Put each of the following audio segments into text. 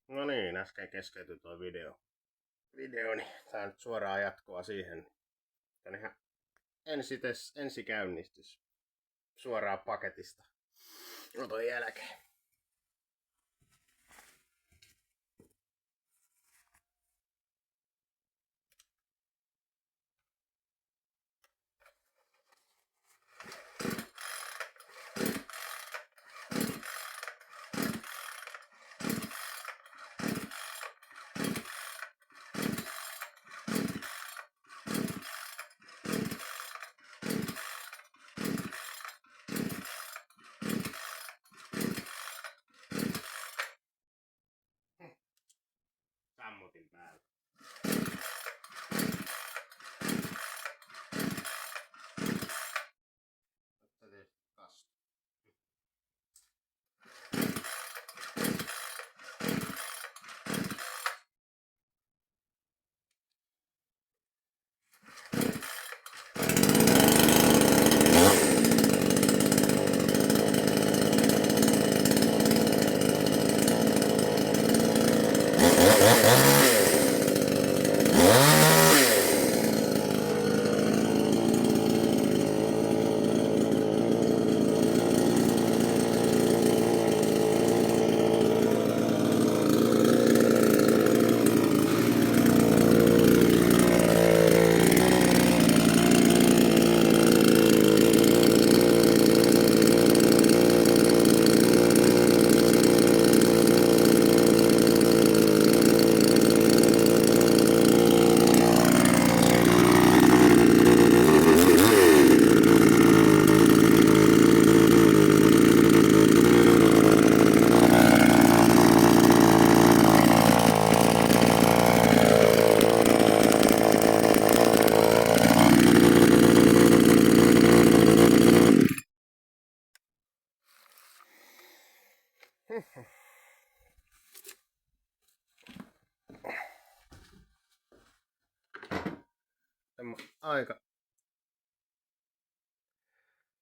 No niin, äsken keskeytyi tuo videoni. Tää nyt suoraan jatkoa siihen. Tännehän ensikäynnistys suoraan paketista. Oton jälkeen. Sammutin päällä.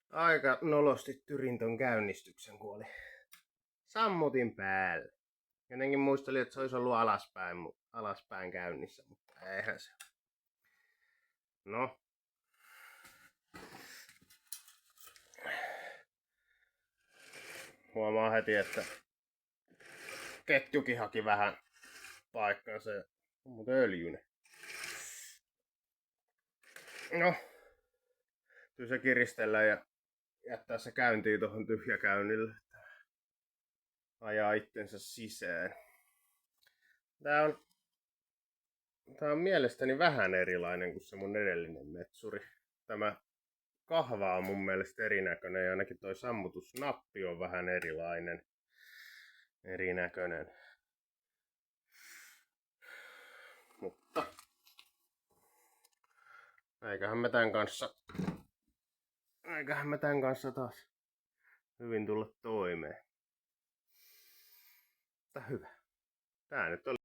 Aika nolosti tyrin ton käynnistyksen, kun oli sammutin päällä. Jotenkin muistelin, että se olisi ollut alaspäin käynnissä, mutta eihän se. No. Huomaa heti, että ketjukin haki vähän paikkaa. Se on muuten öljyinen. No. Kyllä se kiristellä ja jättää se käyntiin tuohon tyhjäkäynnille. Ajaa itsensä sisään. Tää on mielestäni vähän erilainen kuin se mun edellinen metsuri. Tämä kahva on mun mielestä erinäköinen ja ainakin toi sammutusnappi on vähän erinäköinen. Mutta eiköhän me tän kanssa taas hyvin tulla toimeen. Mutta hyvä. Tää nyt oli